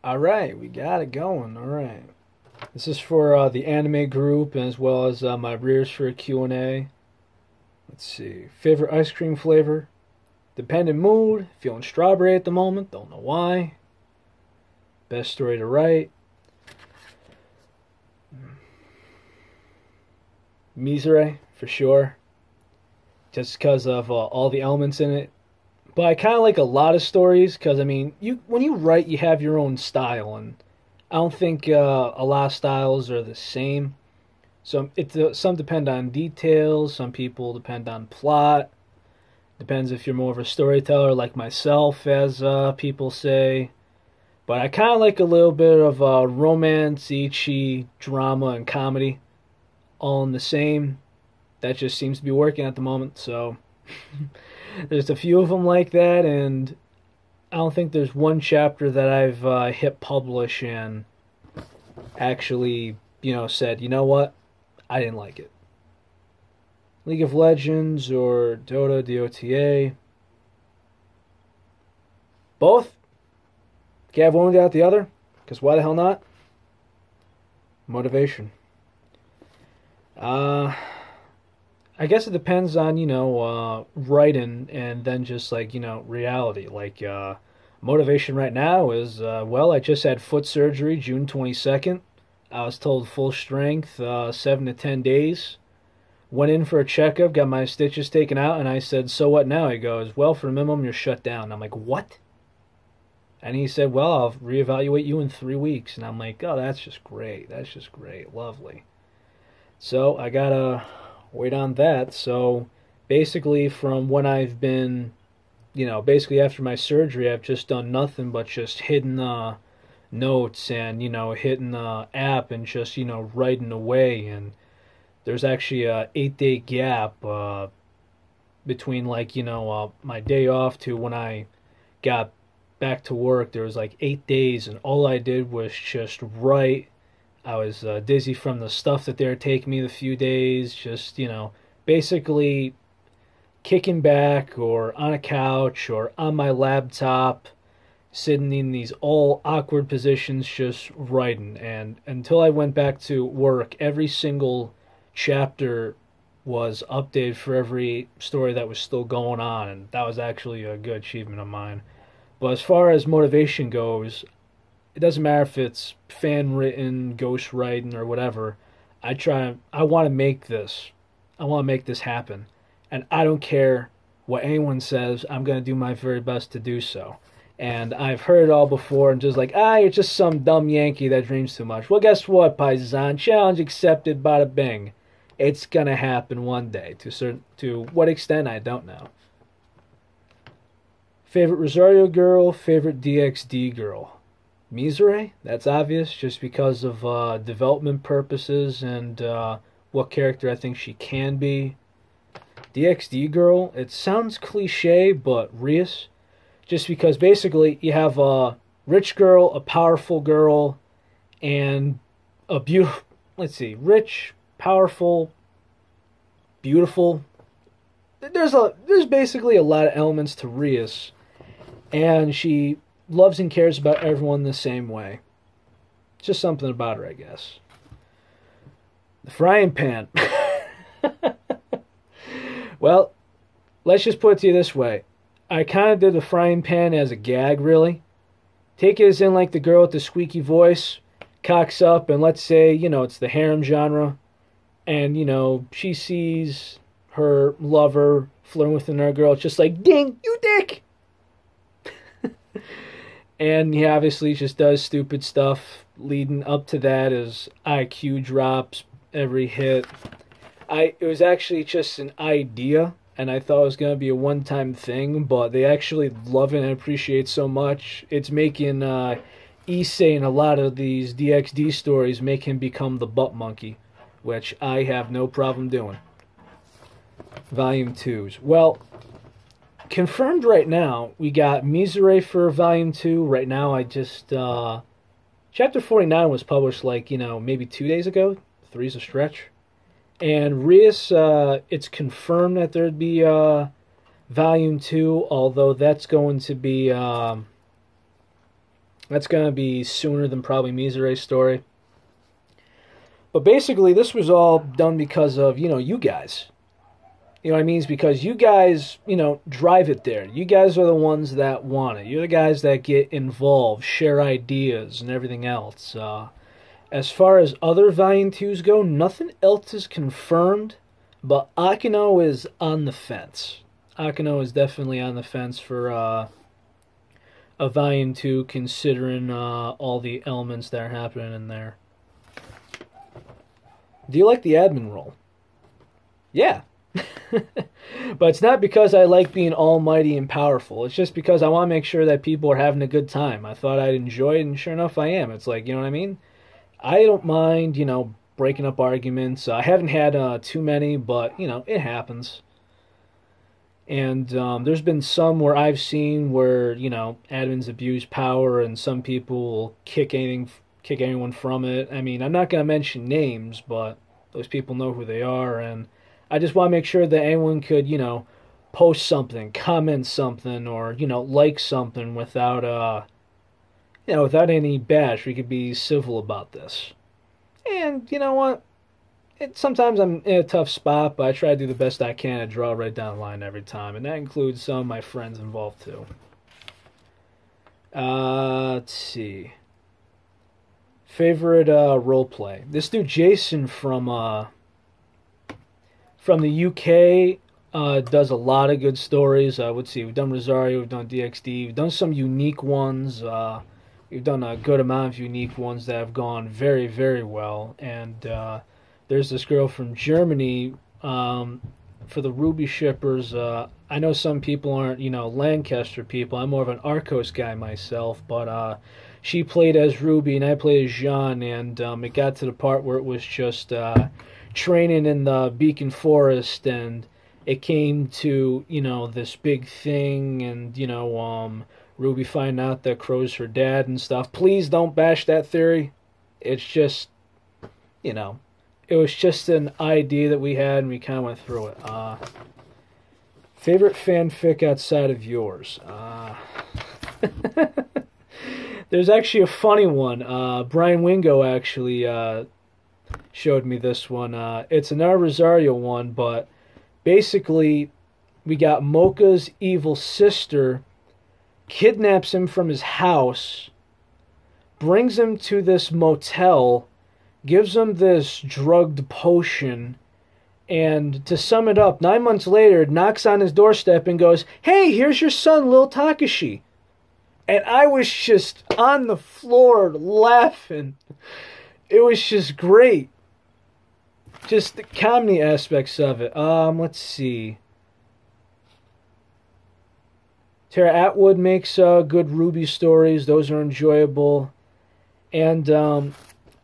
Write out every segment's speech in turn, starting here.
All right, we got it going. All right. This is for the anime group as well as my rears for a Q&A. Let's see. Favorite ice cream flavor? Dependent mood. Feeling strawberry at the moment. Don't know why. Best story to write. Misere, for sure. Just because of all the elements in it. But I kind of like a lot of stories because, I mean, when you write, you have your own style. And I don't think a lot of styles are the same. Some depend on details. Some people depend on plot. Depends if you're more of a storyteller like myself, as people say. But I kind of like a little bit of romance, ichi, drama, and comedy, all in the same. That just seems to be working at the moment. So there's a few of them like that, and I don't think there's one chapter that I've hit publish and actually, said, you know what, I didn't like it. League of Legends or Dota, DOTA. Both. Can't have one without the other, because why the hell not? Motivation. I guess it depends on, writing and then just like, reality. Like, motivation right now is, I just had foot surgery June 22nd. I was told full strength, 7 to 10 days. Went in for a checkup, got my stitches taken out, and I said, so what now? He goes, well, for a minimum, you're shut down. I'm like, what? And he said, well, I'll reevaluate you in 3 weeks. And I'm like, oh, that's just great. That's just great. Lovely. So I got to wait on that. So basically from when I've been, basically after my surgery, I've just done nothing but just hitting notes and, hitting the app and just, writing away. And there's actually a 8-day gap between like, my day off to when I got back to work. There was like 8 days and all I did was just write. I was dizzy from the stuff that they were taking me the few days, just, basically kicking back or on a couch or on my laptop, sitting in these all awkward positions, just writing. And until I went back to work, every single chapter was updated for every story that was still going on, and that was actually a good achievement of mine. But as far as motivation goes, it doesn't matter if it's fan written, ghost writing, or whatever. I want to make this. I want to make this happen. And I don't care what anyone says. I'm going to do my very best to do so. And I've heard it all before and just like, you're just some dumb Yankee that dreams too much. Well, guess what, Paisan? Challenge accepted, bada bing. It's going to happen one day. To what extent, I don't know. Favorite Rosario girl, favorite DXD girl. Misere, that's obvious, just because of development purposes and what character I think she can be. DXD girl, it sounds cliche, but Rias, just because basically you have a rich girl, a powerful girl, and a beautiful, rich, powerful, beautiful. There's basically a lot of elements to Rias, and she loves and cares about everyone the same way. Just something about her, I guess. The frying pan. Well, let's just put it to you this way. I kind of did the frying pan as a gag, really. Take it as in like the girl with the squeaky voice cocks up, and let's say, it's the harem genre, and, she sees her lover flirting with another girl. It's just like, ding, you dick! And he obviously just does stupid stuff leading up to that as IQ drops every hit. It was actually just an idea, and I thought it was going to be a one-time thing, but they actually love it and appreciate it so much. It's making Issei in a lot of these DXD stories make him become the butt monkey, which I have no problem doing. Volume 2s. Well, confirmed right now, we got Misere for Volume 2. Right now, I just... Chapter 49 was published like, maybe 2 days ago. 3's a stretch. And Rias, it's confirmed that there'd be Volume 2, although that's going to be That's going to be sooner than probably Misere's story. But basically, this was all done because of, you guys. You know what I mean? It's because you guys, drive it there. You guys are the ones that want it. You're the guys that get involved, share ideas, and everything else. As far as other Volume 2s go, nothing else is confirmed, but Akino is on the fence. Akino is definitely on the fence for a Volume 2, considering all the elements that are happening in there. Do you like the admin role? Yeah. But it's not because I like being almighty and powerful. It's just because I want to make sure that people are having a good time. I thought I'd enjoy it, and sure enough, I am. It's like, you know what I mean? I don't mind, breaking up arguments. I haven't had too many, but, it happens. And there's been some where I've seen where, admins abuse power, and some people will kick anyone from it. I mean, I'm not going to mention names, but those people know who they are, and I just want to make sure that anyone could, post something, comment something, or, like something without, without any bash. We could be civil about this. And, you know what? Sometimes I'm in a tough spot, but I try to do the best I can to draw right down the line every time, and that includes some of my friends involved, too. Let's see. Favorite roleplay. This dude, Jason, from the UK, does a lot of good stories. Let's see, we've done Rosario, we've done DXD, we've done some unique ones. We've done a good amount of unique ones that have gone very, very well. And there's this girl from Germany, for the Ruby shippers. I know some people aren't, Lancaster people. I'm more of an Arcos guy myself, but she played as Ruby and I played as Jean, and it got to the part where it was just training in the Beacon Forest, and it came to, this big thing, and, Ruby finding out that Crow's her dad and stuff. Please don't bash that theory. It's just, it was just an idea that we had, and we kind of went through it. Favorite fanfic outside of yours? There's actually a funny one. Brian Wingo actually showed me this one. It's another Rosario one, but basically we got Mocha's evil sister kidnaps him from his house, brings him to this motel, gives him this drugged potion, and to sum it up, 9 months later, knocks on his doorstep and goes, "Hey, here's your son, Lil Takashi." And I was just on the floor laughing. It was just great. Just the comedy aspects of it. Let's see. Tara Atwood makes good Ruby stories. Those are enjoyable. And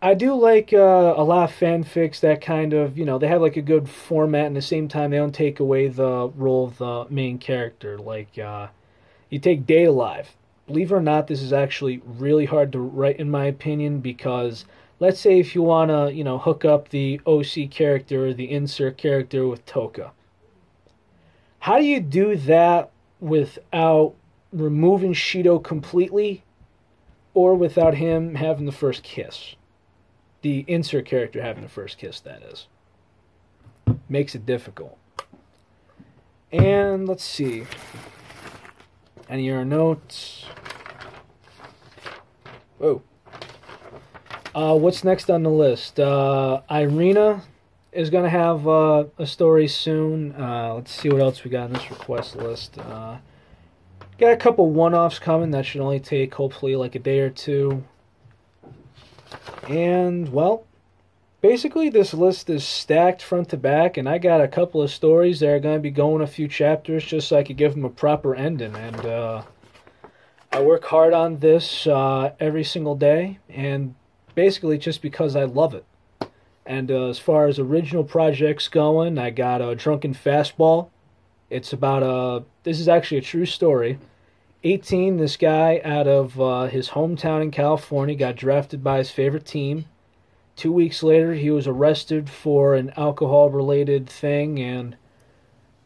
I do like a lot of fanfics that kind of, they have like a good format, and at the same time they don't take away the role of the main character. Like, you take Date Alive. Believe it or not, this is actually really hard to write, in my opinion, because let's say if you want to, hook up the OC character or the insert character with Toka. How do you do that without removing Shido completely, or without him having the first kiss? The insert character having the first kiss, that is. Makes it difficult. And let's see. Any of your notes? Whoa. What's next on the list? Irina is going to have a story soon. Let's see what else we got on this request list. Got a couple one-offs coming that should only take, hopefully, like a day or two. And, well, basically this list is stacked front to back, and I got a couple of stories that are going to be going a few chapters just so I could give them a proper ending. And I work hard on this every single day, and basically just because I love it. And as far as original projects going, I got a Drunken Fastball. It's about this is actually a true story. 18, this guy out of his hometown in California got drafted by his favorite team. 2 weeks later, he was arrested for an alcohol-related thing, and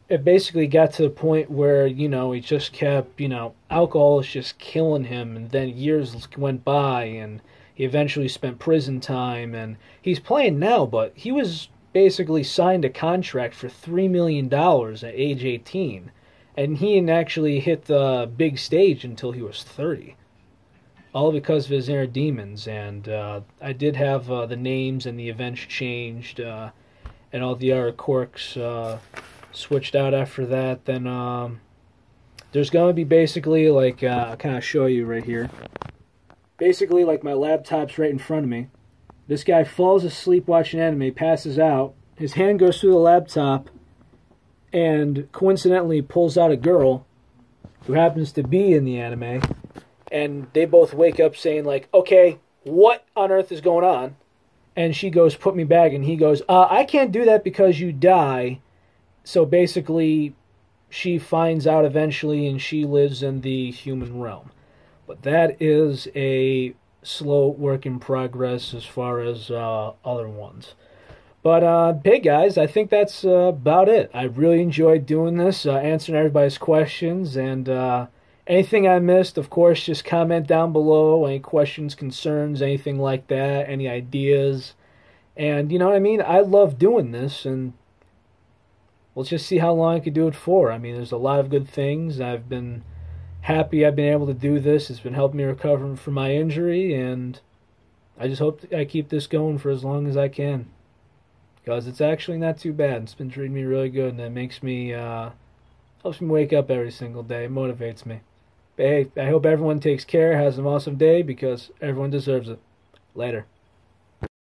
it basically got to the point where, he just kept, alcohol was just killing him. And then years went by and he eventually spent prison time. And he's playing now, but he was basically signed a contract for $3 million at age 18. And he didn't actually hit the big stage until he was 30. All because of his inner demons. And I did have the names and the events changed, and all the other quirks switched out after that. Then there's going to be basically like, I'll kind of show you right here. Basically, like my laptop's right in front of me. This guy falls asleep watching anime, passes out. His hand goes through the laptop, and coincidentally pulls out a girl who happens to be in the anime. And they both wake up saying, like, okay, what on earth is going on? And she goes, put me back. And he goes, I can't do that because you die. So basically, she finds out eventually and she lives in the human realm. But that is a slow work in progress as far as other ones. But, hey guys, I think that's about it. I really enjoyed doing this, answering everybody's questions. And anything I missed, of course, just comment down below. Any questions, concerns, anything like that, any ideas. And you know what I mean? I love doing this, and let's just see how long I could do it for. I mean, there's a lot of good things. I've been happy I've been able to do this. It's been helping me recover from my injury, and I just hope I keep this going for as long as I can. Because it's actually not too bad. It's been treating me really good, and it makes me, helps me wake up every single day. It motivates me. But hey, I hope everyone takes care, has an awesome day, because everyone deserves it. Later.